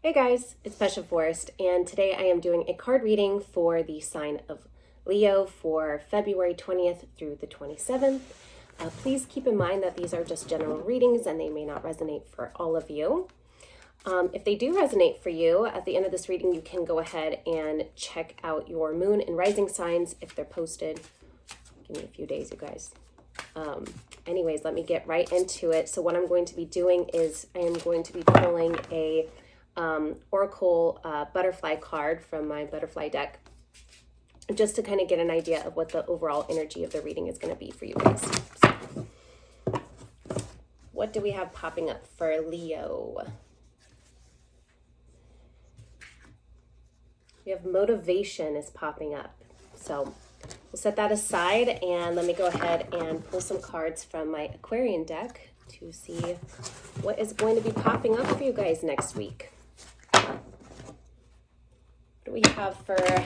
Hey guys, it's Passion Forest, and today I am doing a card reading for the sign of Leo for February 20th through the 27th. Please keep in mind that these are just general readings and they may not resonate for all of you. If they do resonate for you, at the end of this reading, you can go ahead and check out your moon and rising signs if they're posted. Give me a few days, you guys. Anyways, let me get right into it. So what I'm going to be doing is I am going to be pulling a Oracle butterfly card from my butterfly deck, just to kind of get an idea of what the overall energy of the reading is going to be for you guys. So, what do we have popping up for Leo? We have motivation is popping up. So we'll set that aside and let me go ahead and pull some cards from my Aquarian deck to see what is going to be popping up for you guys next week. What do we have for our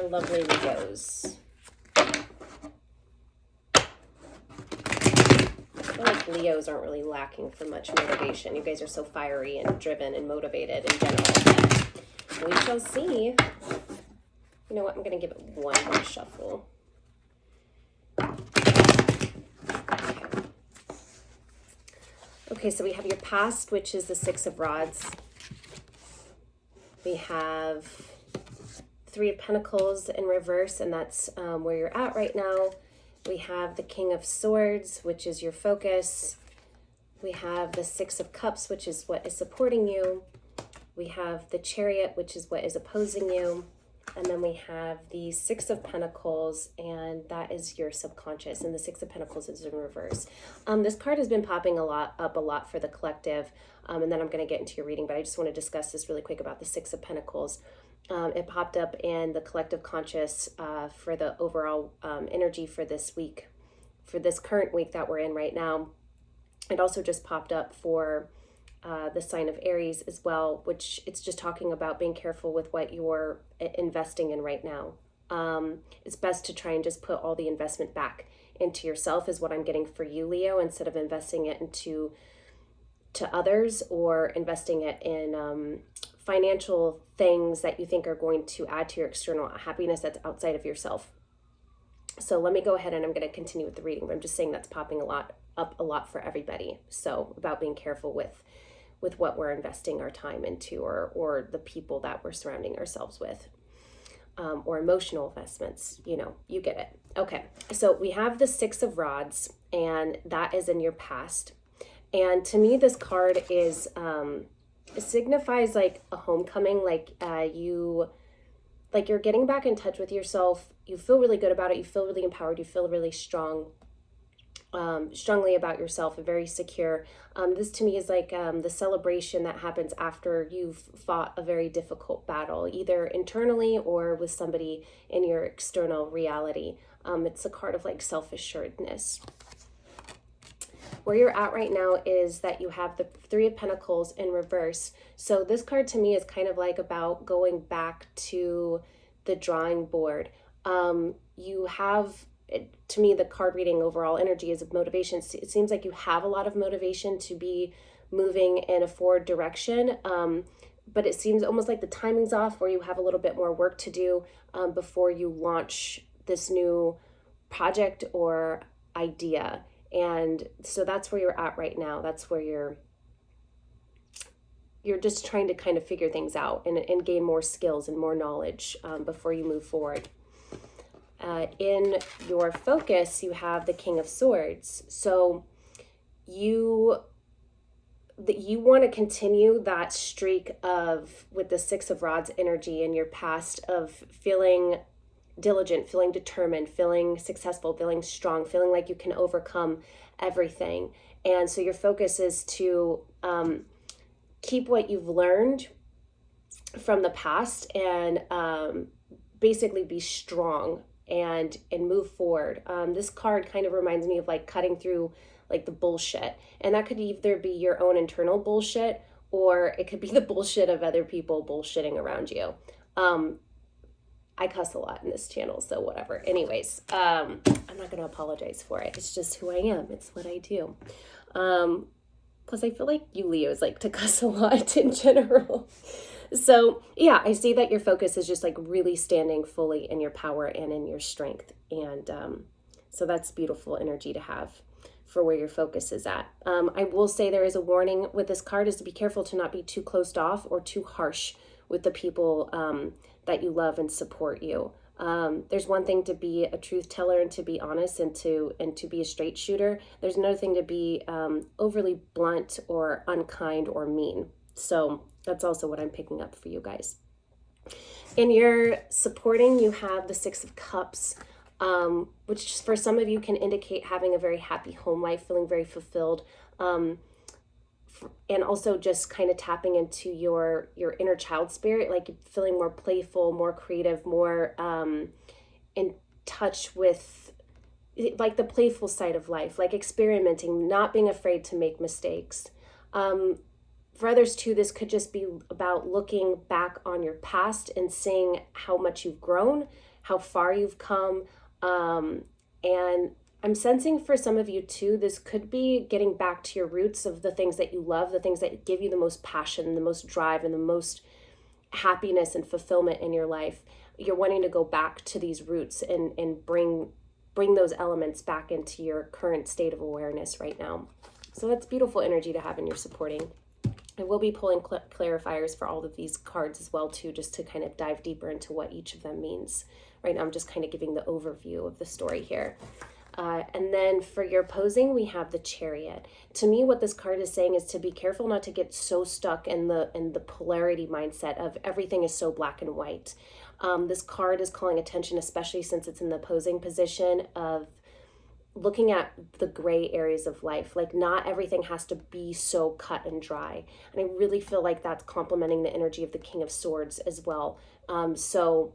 lovely Leos? I feel like Leos aren't really lacking for much motivation. You guys are so fiery and driven and motivated in general. We shall see. You know what? I'm going to give it one more shuffle. Okay, so we have your past, which is the Six of Rods. We have Three of Pentacles in reverse, and that's where you're at right now. We have the King of Swords, which is your focus. We have the Six of Cups, which is what is supporting you. We have the Chariot, which is what is opposing you. And then we have the Six of Pentacles, and that is your subconscious. And the Six of Pentacles is in reverse. This card has been popping up a lot for the collective. And then I'm going to get into your reading, but I just want to discuss this really quick about the Six of Pentacles. It popped up in the collective conscious for the overall energy for this week, for this current week that we're in right now. It also just popped up for the sign of Aries as well, which it's just talking about being careful with what you're investing in right now. It's best to try and just put all the investment back into yourself is what I'm getting for you, Leo, instead of investing it into others or investing it in financial things that you think are going to add to your external happiness that's outside of yourself. So let me go ahead and I'm going to continue with the reading, but I'm just saying that's popping up a lot for everybody. So about being careful with what we're investing our time into, or the people that we're surrounding ourselves with, or emotional investments, you get it. Okay, so we have the Six of Rods, and that is in your past. And to me, this card is, it signifies like a homecoming, like you're getting back in touch with yourself. You feel really good about it. You feel really empowered. You feel really strongly about yourself and very secure. This to me is like the celebration that happens after you've fought a very difficult battle, either internally or with somebody in your external reality. It's a card of like self-assuredness. Where you're at right now is that you have the Three of Pentacles in reverse. So this card to me is kind of like about going back to the drawing board. You have, to me, the card reading overall energy is of motivation. It seems like you have a lot of motivation to be moving in a forward direction. But it seems almost like the timing's off, where you have a little bit more work to do before you launch this new project or idea. And so that's where you're at right now. That's where you're just trying to kind of figure things out and gain more skills and more knowledge before you move forward. In your focus, you have the King of Swords. So you want to continue that streak with the Six of Rods energy in your past of feeling diligent, feeling determined, feeling successful, feeling strong, feeling like you can overcome everything. And so your focus is to keep what you've learned from the past and basically be strong and move forward. This card kind of reminds me of like cutting through like the bullshit, and that could either be your own internal bullshit or it could be the bullshit of other people bullshitting around you. I cuss a lot in this channel, so whatever. Anyways, I'm not going to apologize for it. It's just who I am. It's what I do. Plus, I feel like you Leos like to cuss a lot in general. So yeah, I see that your focus is just like really standing fully in your power and in your strength. And so that's beautiful energy to have for where your focus is at. I will say there is a warning with this card is to be careful to not be too closed off or too harsh with the people that you love and support you. There's one thing to be a truth teller and to be honest and to be a straight shooter. There's another thing to be overly blunt or unkind or mean. So that's also what I'm picking up for you guys. In your supporting, you have the Six of Cups, which for some of you can indicate having a very happy home life, feeling very fulfilled, and also just kind of tapping into your inner child spirit, like feeling more playful, more creative, more in touch with like the playful side of life, like experimenting, not being afraid to make mistakes. For others too, this could just be about looking back on your past and seeing how much you've grown, how far you've come. And I'm sensing for some of you too, this could be getting back to your roots of the things that you love, the things that give you the most passion, the most drive, and the most happiness and fulfillment in your life. You're wanting to go back to these roots and bring those elements back into your current state of awareness right now. So that's beautiful energy to have in your supporting. I will be pulling clarifiers for all of these cards as well too, just to kind of dive deeper into what each of them means. Right now I'm just kind of giving the overview of the story here. And then for your posing, we have the Chariot. To me, what this card is saying is to be careful not to get so stuck in the polarity mindset of everything is so black and white. This card is calling attention, especially since it's in the posing position, of looking at the gray areas of life. Like not everything has to be so cut and dry. And I really feel like that's complementing the energy of the King of Swords as well. So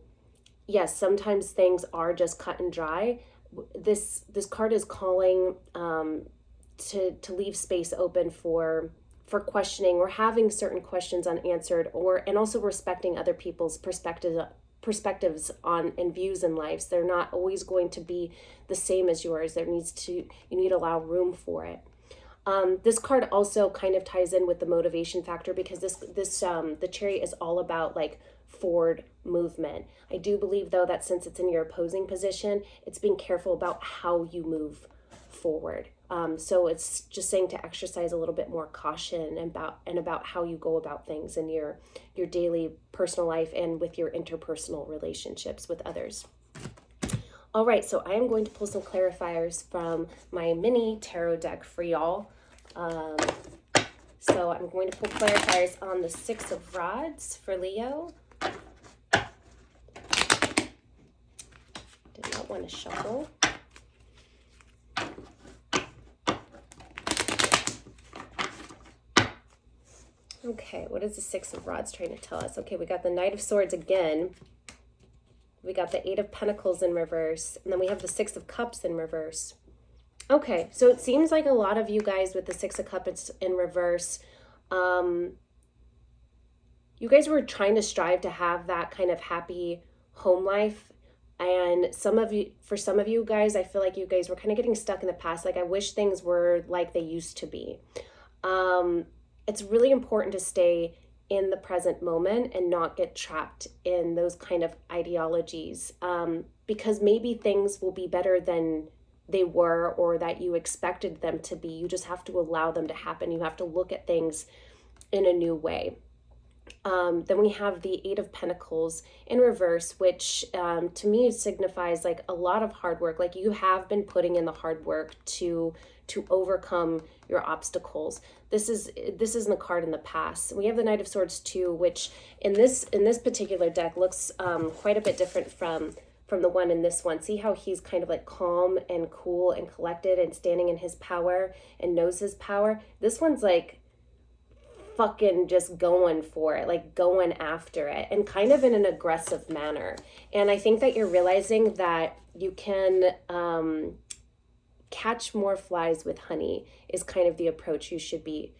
yes, sometimes things are just cut and dry. This card is calling to leave space open for questioning or having certain questions unanswered, and also respecting other people's perspectives on and views in lives. They're not always going to be the same as yours. You need to allow room for it. This card also kind of ties in with the motivation factor, because the Chariot is all about like forward movement. I do believe though that since it's in your opposing position, it's being careful about how you move forward. So it's just saying to exercise a little bit more caution about how you go about things in your daily personal life and with your interpersonal relationships with others. All right, so I am going to pull some clarifiers from my mini tarot deck for y'all. So I'm going to pull clarifiers on the Six of Rods for Leo. Did not want to shuffle. Okay, what is the Six of Rods trying to tell us? Okay, we got the Knight of Swords again. We got the Eight of Pentacles in reverse. And then we have the Six of Cups in reverse. Okay, so it seems like a lot of you guys with the Six of Cups in reverse, you guys were trying to strive to have that kind of happy home life. And for some of you guys, I feel like you guys were kind of getting stuck in the past. Like, I wish things were like they used to be. It's really important to stay in the present moment and not get trapped in those kind of ideologies, because maybe things will be better than they were or that you expected them to be. You just have to allow them to happen. You have to look at things in a new way. Then we have the Eight of Pentacles in reverse, which to me signifies like a lot of hard work. Like you have been putting in the hard work to overcome your obstacles. This isn't a card in the past. We have the Knight of Swords too, which in this particular deck looks quite a bit different from the one in this one. See how he's kind of like calm and cool and collected and standing in his power and knows his power. This one's like fucking just going for it, like going after it, and kind of in an aggressive manner. And I think that you're realizing that you can catch more flies with honey is kind of the approach you should be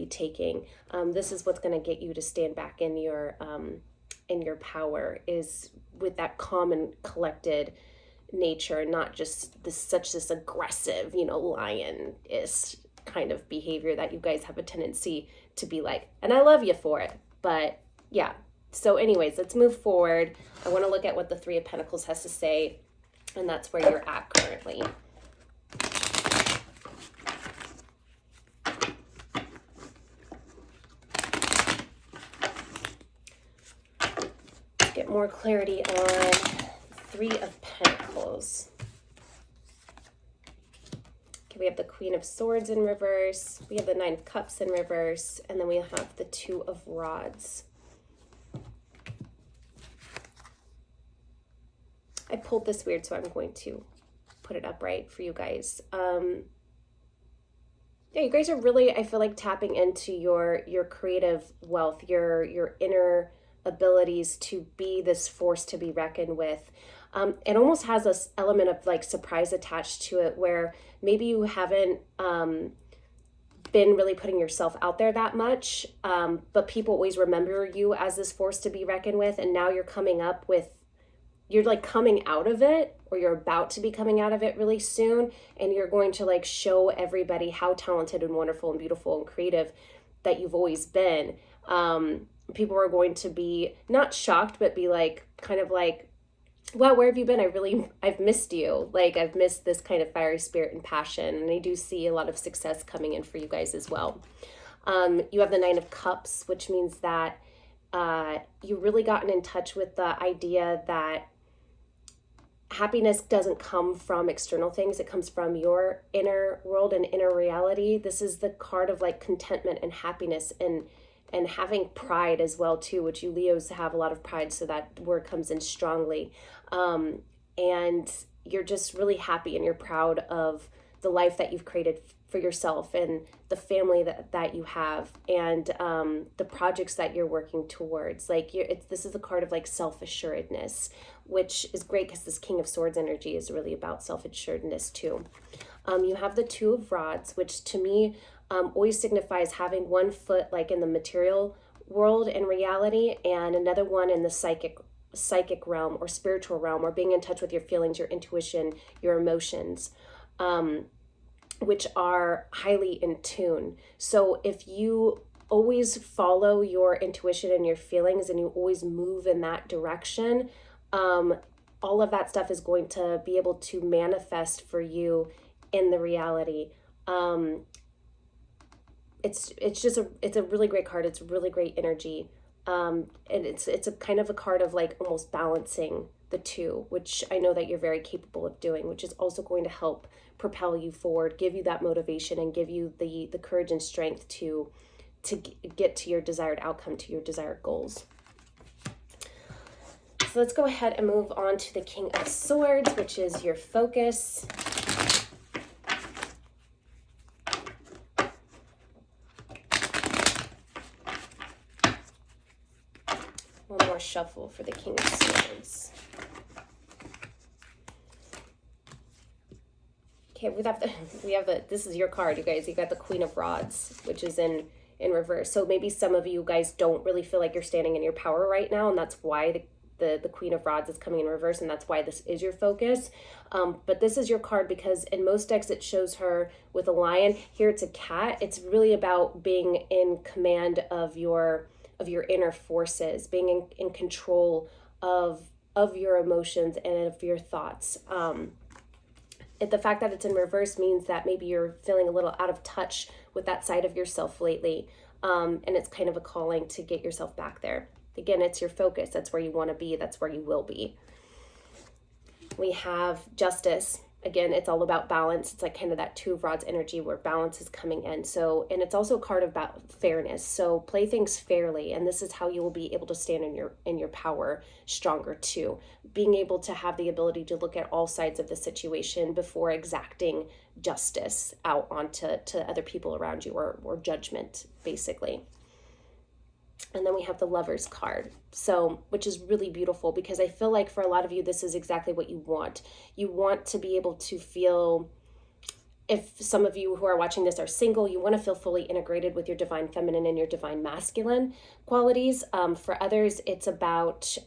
taking. This is what's going to get you to stand back in your power, is with that calm and collected nature, not just this aggressive, lion-ish kind of behavior that you guys have a tendency to be like, and I love you for it. But yeah, so anyways, let's move forward. I want to look at what the Three of Pentacles has to say, and that's where you're at currently. Let's get more clarity on Three of Pentacles. Okay, we have the Queen of Swords in reverse, we have the Nine of Cups in reverse, and then we have the Two of Rods. I pulled this weird, so I'm going to put it upright for you guys. Yeah, you guys are really, I feel like, tapping into your creative wealth, your inner abilities to be this force to be reckoned with. It almost has this element of like surprise attached to it, where maybe you haven't been really putting yourself out there that much, but people always remember you as this force to be reckoned with, and now you're coming up with, you're like coming out of it, or you're about to be coming out of it really soon, and you're going to like show everybody how talented and wonderful and beautiful and creative that you've always been. People are going to be not shocked, but be like, kind of like, wow, where have you been? I've missed you. Like, I've missed this kind of fiery spirit and passion. And I do see a lot of success coming in for you guys as well. You have the Nine of Cups, which means that you've really gotten in touch with the idea that happiness doesn't come from external things. It comes from your inner world and inner reality. This is the card of like contentment and happiness and having pride as well too, which you Leos have a lot of pride, so that word comes in strongly. And you're just really happy and you're proud of the life that you've created for yourself and the family that you have, and the projects that you're working towards. Like, this is a card of like self-assuredness, which is great because this King of Swords energy is really about self-assuredness too. You have the Two of Rods, which to me always signifies having one foot like in the material world and reality, and another one in the psychic realm or spiritual realm, or being in touch with your feelings, your intuition, your emotions, which are highly in tune. So if you always follow your intuition and your feelings, and you always move in that direction, all of that stuff is going to be able to manifest for you in the reality. It's a really great card. It's really great energy. And it's a kind of a card of like almost balancing the two, which I know that you're very capable of doing, which is also going to help propel you forward, give you that motivation, and give you the courage and strength to get to your desired outcome, to your desired goals. So let's go ahead and move on to the King of Swords, which is your focus. One more shuffle for the King of Swords. Okay, we have the this is your card, you guys. You got the Queen of Rods, which is in reverse. So maybe some of you guys don't really feel like you're standing in your power right now, and that's why the Queen of Rods is coming in reverse, and that's why this is your focus. But this is your card because in most decks it shows her with a lion. Here it's a cat. It's really about being in command of your inner forces, being in control of your emotions and of your thoughts. The fact that it's in reverse means that maybe you're feeling a little out of touch with that side of yourself lately. And it's kind of a calling to get yourself back there. Again, it's your focus. That's where you want to be. That's where you will be. We have Justice. Again, it's all about balance. It's like kind of that Two of Rods energy where balance is coming in. So, and it's also a card about fairness. So play things fairly, and this is how you will be able to stand in your power stronger too. Being able to have the ability to look at all sides of the situation before exacting justice out onto other people around you, or judgment, basically. And then we have the Lovers card, so which is really beautiful because I feel like for a lot of you, this is exactly what you want. You want to be able to feel, if some of you who are watching this are single, you want to feel fully integrated with your divine feminine and your divine masculine qualities. For others, it's about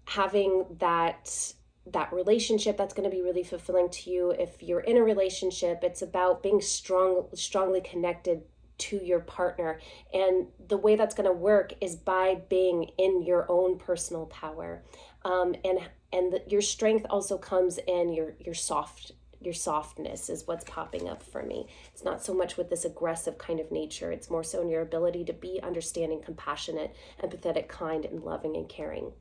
having that that relationship that's going to be really fulfilling to you. If you're in a relationship, it's about being strongly connected to your partner. And the way that's going to work is by being in your own personal power. Your strength also comes in your softness is what's popping up for me. It's not so much with this aggressive kind of nature. It's more so in your ability to be understanding, compassionate, empathetic, kind, and loving and caring.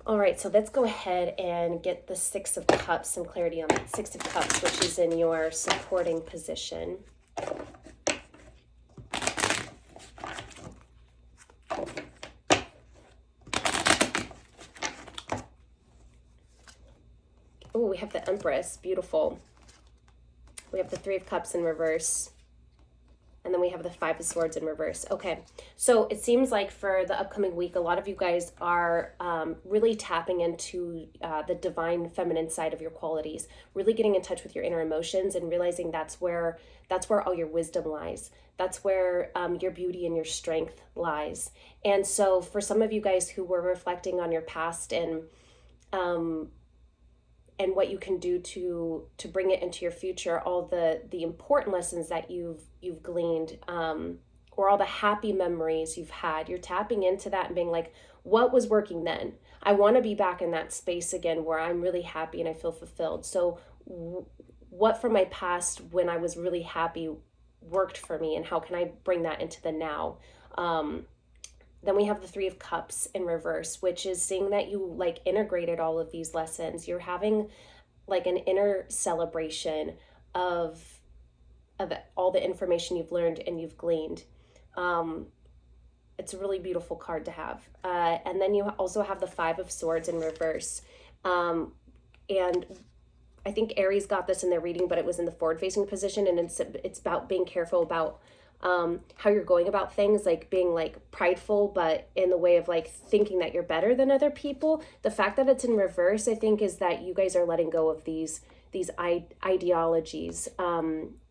All right, so let's go ahead and get the Six of Cups, some clarity on that. Six of Cups, which is in your supporting position. Oh, we have the Empress, beautiful. We have the Three of Cups in reverse. And then we have the Five of Swords in reverse. Okay, so it seems like for the upcoming week, a lot of you guys are really tapping into the divine feminine side of your qualities, really getting in touch with your inner emotions and realizing that's where all your wisdom lies. That's where your beauty and your strength lies. And so for some of you guys who were reflecting on your past and what you can do to bring it into your future, all the important lessons that you've gleaned, or all the happy memories you've had, you're tapping into that and being like, what was working then? I want to be back in that space again where I'm really happy and I feel fulfilled. So what from my past when I was really happy worked for me, and how can I bring that into the now? Then we have the Three of Cups in reverse, which is seeing that you like integrated all of these lessons. You're having like an inner celebration of all the information you've learned and you've gleaned. It's a really beautiful card to have. And then you also have the Five of Swords in reverse. And I think Aries got this in their reading, but it was in the forward-facing position, and it's about being careful about how you're going about things, like being like prideful, but in the way of like thinking that you're better than other people. The fact that it's in reverse, I think, is that you guys are letting go of these ideologies.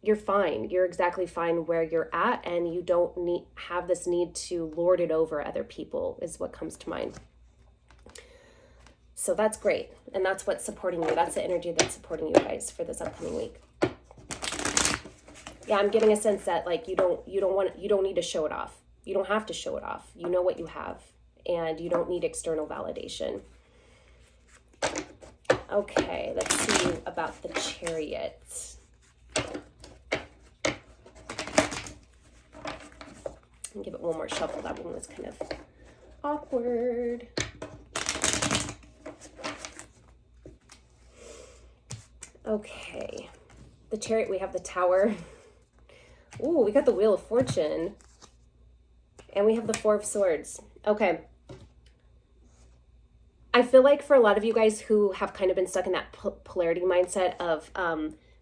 You're fine. You're exactly fine where you're at, and you don't have this need to lord it over other people, is what comes to mind. So that's great. And that's what's supporting you. That's the energy that's supporting you guys for this upcoming week. Yeah, I'm getting a sense that like you don't need to show it off. You don't have to show it off. You know what you have, and you don't need external validation. Okay, let's see about the Chariot. I'll give it one more shuffle. That one was kind of awkward. Okay, the Chariot, we have the Tower. Ooh, we got the Wheel of Fortune. And we have the Four of Swords. Okay. I feel like for a lot of you guys who have kind of been stuck in that polarity mindset of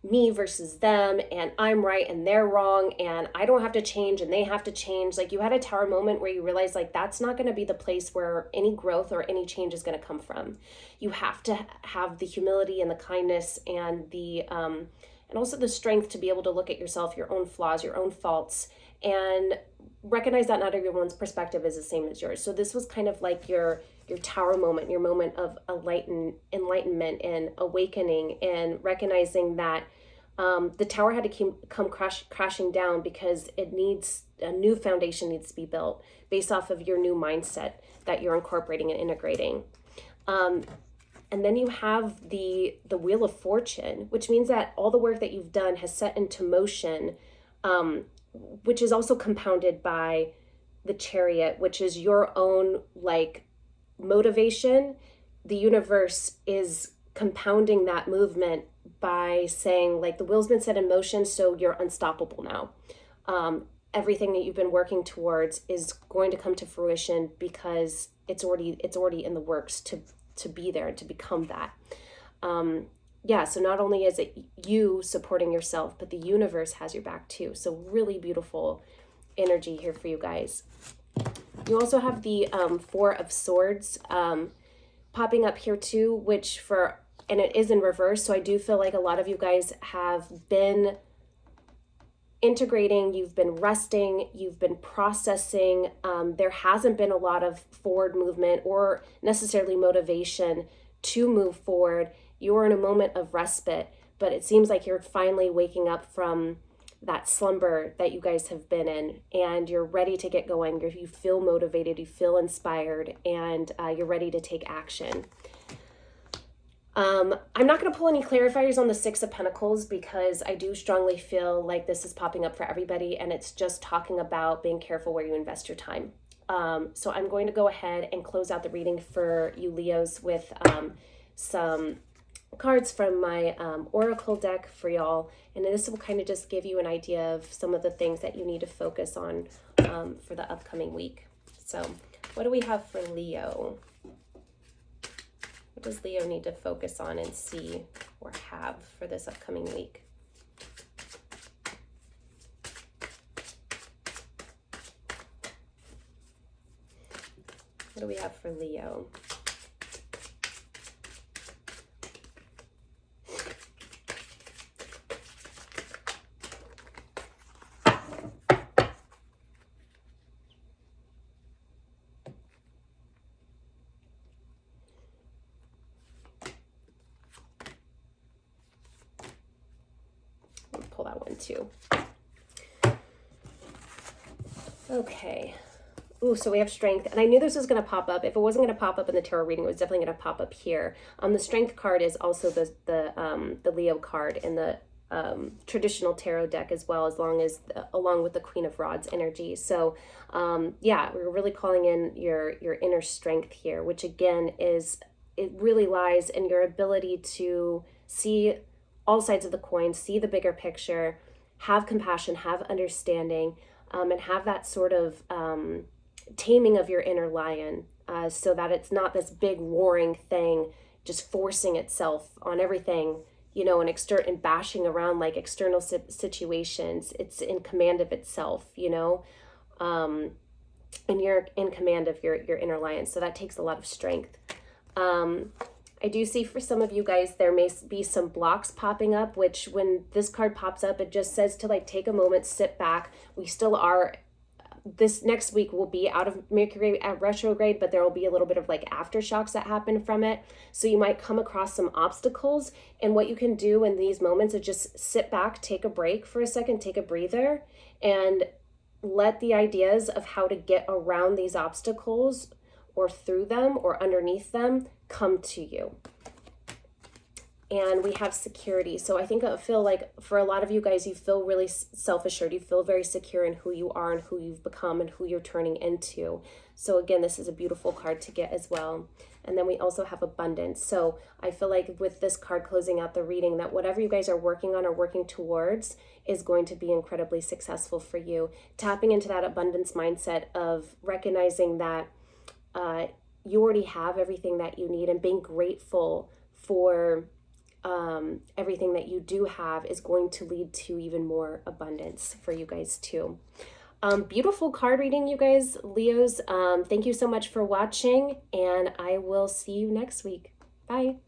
me versus them, and I'm right and they're wrong, and I don't have to change and they have to change. Like you had a Tower moment where you realized like that's not going to be the place where any growth or any change is going to come from. You have to have the humility and the kindness and the and also the strength to be able to look at yourself, your own flaws, your own faults, and recognize that not everyone's perspective is the same as yours. So this was kind of like your Tower moment, your moment of enlightenment and awakening, and recognizing that the Tower had to come crashing down because it needs a new foundation needs to be built based off of your new mindset that you're incorporating and integrating. And then you have the Wheel of Fortune, which means that all the work that you've done has set into motion, which is also compounded by the Chariot, which is your own like motivation. The universe is compounding that movement by saying like the wheel's been set in motion, so you're unstoppable now. Everything that you've been working towards is going to come to fruition because it's already in the works to be there and to become that. Yeah, so not only is it you supporting yourself, but the universe has your back too. So really beautiful energy here for you guys. You also have the Four of Swords popping up here too, and it is in reverse. So I do feel like a lot of you guys have been integrating, you've been resting, you've been processing. There hasn't been a lot of forward movement or necessarily motivation to move forward. You're in a moment of respite, but it seems like you're finally waking up from that slumber that you guys have been in, and you're ready to get going. You feel motivated, you feel inspired, and you're ready to take action. I'm not going to pull any clarifiers on the Six of Pentacles because I do strongly feel like this is popping up for everybody, and it's just talking about being careful where you invest your time. So I'm going to go ahead and close out the reading for you Leos with some cards from my Oracle deck for y'all. And this will kind of just give you an idea of some of the things that you need to focus on for the upcoming week. So what do we have for Leo? What does Leo need to focus on and see or have for this upcoming week? What do we have for Leo? Pull that one too. Okay. Ooh, so we have strength. And I knew this was going to pop up. If it wasn't going to pop up in the tarot reading, it was definitely going to pop up here. The strength card is also the Leo card in the traditional tarot deck as well, along with the Queen of Rods energy. So yeah, we're really calling in your inner strength here, which again it really lies in your ability to see all sides of the coin, see the bigger picture, have compassion, have understanding, and have that sort of taming of your inner lion, so that it's not this big roaring thing just forcing itself on everything, you know, and bashing around like external situations. It's in command of itself, you know, and you're in command of your inner lion. So that takes a lot of strength. I do see for some of you guys, there may be some blocks popping up, which when this card pops up, it just says to like take a moment, sit back. We still are, this next week will be out of Mercury at retrograde, but there will be a little bit of like aftershocks that happen from it. So you might come across some obstacles, and what you can do in these moments is just sit back, take a break for a second, take a breather, and let the ideas of how to get around these obstacles or through them or underneath them come to you. And we have security. So I think I feel like for a lot of you guys, you feel really self-assured. You feel very secure in who you are and who you've become and who you're turning into. So again, this is a beautiful card to get as well. And then we also have abundance. So I feel like with this card closing out the reading, that whatever you guys are working on or working towards is going to be incredibly successful for you. Tapping into that abundance mindset of recognizing that you already have everything that you need, and being grateful for everything that you do have is going to lead to even more abundance for you guys too. Beautiful card reading, you guys, Leos. Thank you so much for watching, and I will see you next week. Bye.